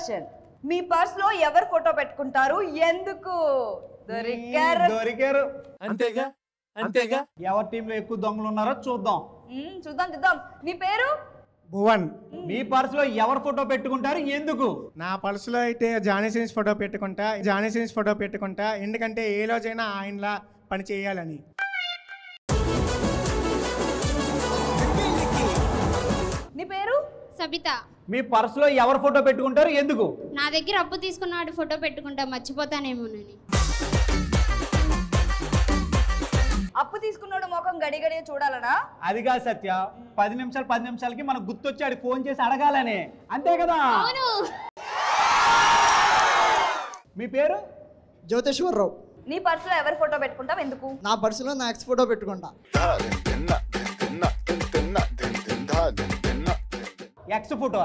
Question, మీ purse లో ఎవరు photo పెట్టుకుంటారు, ఎందుకు? దొరికారు. అంతేగా అంతేగా. ఎవరి టీంలో ఎక్కువ దొంగలు ఉన్నారో చూద్దాం. చూద్దాం. నీ పేరు? భువన్. మీ పర్స్ లో ఎవరు ఫోటో పెట్టుకుంటారు, ఎందుకు? నా పర్సులో అయితే జానీ సిన్స్ ఫోటో పెట్టుకుంటా. ఎందుకంటే ఏ రోజైనా ఆయనలా పని చేయాలని. నీ పేరు? సబిత. మీ పర్స్ లో ఎవరు ఫోటో పెట్టుకుంటారు, ఎందుకు? నా దగ్గర అప్పు తీసుకున్నాడు ఫోటో పెట్టుకుంటా, మర్చిపోతానేమోనని. అప్పు తీసుకున్నాడు ముఖం గడి చూడాలనా? అది కాదు సత్య, 10 నిమిషాలకి మనకు గుర్తొచ్చాడు ఫోన్ చేసి అడగాలని, అంతే కదా? అవును. మీ పేరు? జ్యోతిశ్వరరావు. నీ పర్సులో ఎవరు ఫోటో పెట్టుకుంటావు, ఎందుకు? నా పర్సులో నా ఎక్స్ ఫోటో పెట్టుకుంటా. ఎక్స్ ఫోటో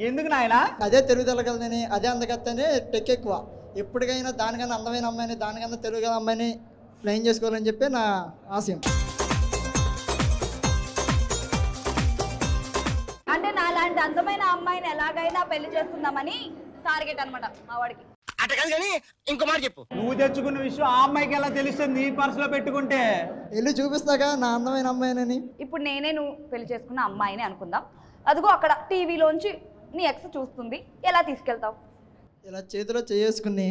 ఎందుకు నాయనా? అదే తెలుగుదలగలని, అదే అందగత్తని టెక్ ఎక్కువ. ఎప్పటికైనా దానికన్నా అందమైన అమ్మాయిని, దానికన్నా తెలుగు అమ్మాయిని ప్లేన్ చేసుకోవాలని చెప్పి నా ఆశయం. అంటే నాలాంటి అందమైన అమ్మాయిని ఎలాగైనా పెళ్లి చేసుకుందామని టార్గెట్ అనమాట మా వాడికి. ఇంకో మాట చెప్పు. నువ్వు తెచ్చుకున్న విషయం ఆ అమ్మాయికి ఎలా తెలుస్తుంది నీ పర్సులో పెట్టుకుంటే? వెళ్ళి చూపిస్తాగా నా అందమైన అమ్మాయినని. ఇప్పుడు నేనే నువ్వు పెళ్లి చేసుకున్న అమ్మాయిని అనుకుందాం. అదిగో అక్కడ టీవీలోంచి నీ ఎక్స్ చూస్తుంది, ఎలా తీసుకెళ్తావు? ఇలా చేతిలో చేసుకుని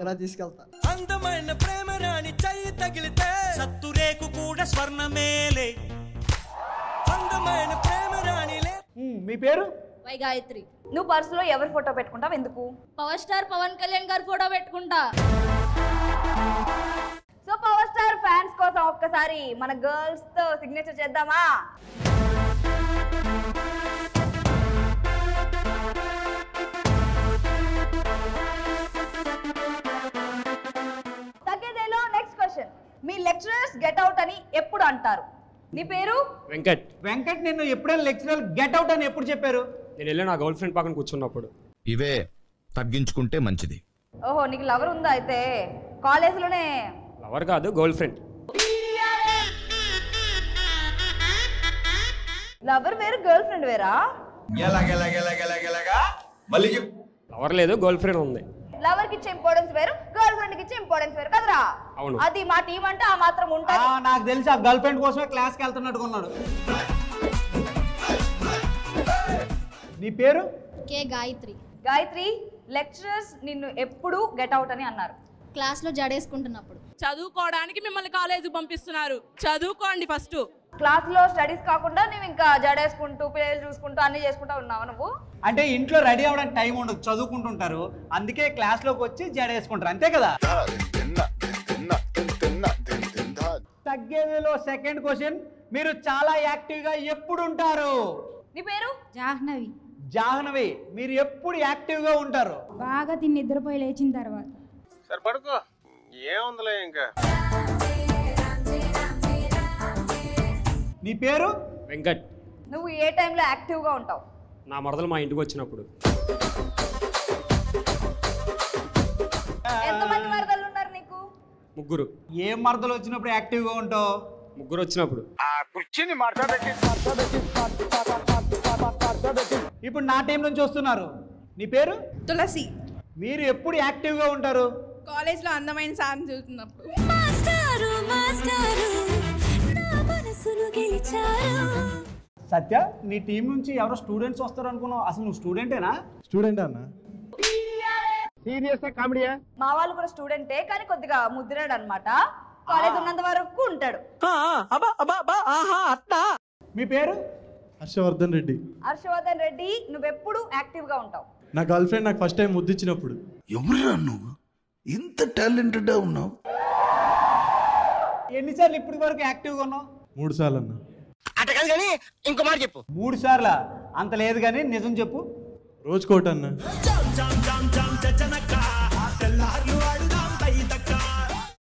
ఇలా తీసుకెళ్తా. అందమైన ప్రేమ రాణి చెయ్యి తగిలితే సత్తురేకు కూడా స్వర్ణమేలే. అందమైన ప్రేమ రాణి. మీ పేరు? వై గాయత్రి. నువ్వు పర్సులో ఎవరు ఫోటో పెట్టుకుంటావు, ఎందుకు? పవర్ స్టార్ పవన్ కళ్యాణ్ గారు ఫోటో పెట్టుకుంటా. సో పవర్ స్టార్ ఫ్యాన్స్ కోసం ఒక్కసారి మన గర్ల్స్ తో సిగ్నేచర్ చేద్దామా? తగ్గేదేలో నెక్స్ట్ క్వశ్చన్, మీ లెక్చరర్స్ గెట్ అవుట్ అని ఎప్పుడు అంటారు? నీ పేరు? వెంకట్. నిన్ను ఎప్పుడైనా లెక్చరర్ గెట్ అవుట్ అని ఎప్పుడు చెప్పారు? నేను వెళ్ళి నా గర్ల్ ఫ్రెండ్ పక్కన కూర్చున్నప్పుడు. ఇవే తగ్గించుకుంటే మంచిది. ఓహో, నీకు లవర్ ఉందా అయితే? కాలేజీలోనే? లవర్ కాదు, గర్ల్ ఫ్రెండ్. లవర్ వేరు, గర్ల్ ఫ్రెండ్ వేరా? లవర్ లేదు, గర్ల్ ఫ్రెండ్ ఉంది. లవర్ కి ఇచ్చే ఇంపార్టెన్స్ వేరు, గర్ల్ ఫ్రెండ్ కి ఇచ్చే ఇంపార్టెన్స్ వేరు కదరా? అవును. అది మా టీం అంటే ఆ మాత్రం ఉంటుంది. నాకు తెలిసి ఆ గర్ల్ ఫ్రెండ్ కోసమే క్లాస్కి వెళ్తున్నట్టుగా ఉన్నాడు. నీ పేరు? కే గాయత్రి. గాయత్రి, లెక్చరర్స్ నిన్ను ఎప్పుడు గెట్ అవుట్ అని అన్నారు? క్లాస్ లో జడేసుకుంటున్నప్పుడు. చదువుకోవడానికి మిమ్మల్ని కాలేజీకి పంపిస్తున్నారు, చదువుకోండి ఫస్ట్. క్లాస్ లో స్టడీస్ కాకుండా నువ్వు ఇంకా జడేసుకుంటూ పిల్లలు చూసుకుంటూ అన్ని చేసుకుంటూ ఉన్నావు నువ్వు? అంటే ఇంట్లో రెడీ అవ్వడానికి టైం ఉండదు, చదువుకుంటుంటారు, అందుకే క్లాస్ లోకి వచ్చి జడేసుకుంటారు, అంతే కదా? తగ్గేదిలో సెకండ్ క్వశ్చన్, మీరు చాలా యాక్టివ్ గా ఎప్పుడు ఉంటారు? నీ పేరు? జాహ్నవి. జాహ్నవి, మీరు ఎప్పుడు యాక్టివ్ గా ఉంటారు? బాగా తిని నిద్రపోయి లేచిన తర్వాత. సరే పడుకో, ఏముందిలే ఇంకా. నీ పేరు? వెంకట్. నువ్వు ఏ టైంలో యాక్టివ్ గా ఉంటావు? నా మరదలు మా ఇంటికి వచ్చినప్పుడు. ఎంతమంది మరదలు ఉన్నారు నీకు? ముగ్గురు. ఏ మరదలు వచ్చినప్పుడు యాక్టివ్ గా ఉంటావు? ముగ్గురు వచ్చినప్పుడు. ఇప్పుడు నా టీం నుంచి వస్తున్నారు. నీ పేరు? తులసి. మీరు ఎప్పుడు యాక్టివ్ గా ఉంటారు? కాలేజ్ లో అందమైన సాంగ్ చూస్తున్నప్పుడు. సత్య, నీ టీం నుంచి ఎవరో స్టూడెంట్స్ వస్తారు అనుకున్నావు, అసలు నువ్వు స్టూడెంటేనా? స్టూడెంట్ అన్న. సీరియస్ కామెడీయా? మా వాళ్ళు కూడా స్టూడెంటే, కానీ కొద్దిగా ముద్రాడు అనమాట. కాలేజ్ ఉన్నంత వరకు ఉంటాడు. మీ పేరు? హర్షవర్ధన్ రెడ్డి. హర్షవర్ధన్ రెడ్డి, నువ్వెప్పుడు యాక్టివ్ గా ఉంటావు? నా గర్ల్ ఫ్రెండ్ నాకు ఫస్ట్ టైం ముద్దిచ్చినప్పుడు. ఎవరురా నువ్వు, ఇంత టాలెంటెడ్ ఉన్నావు? ఎన్నిసార్లు ఇప్పటి వరకు యాక్టివ్ గా ఉన్నావు? 3 సార్లు అన్న. ఇంకో మాట చెప్పు. 3 సార్లా? అంత లేదు కానీ నిజం చెప్పు. రోజుకోటి అన్న.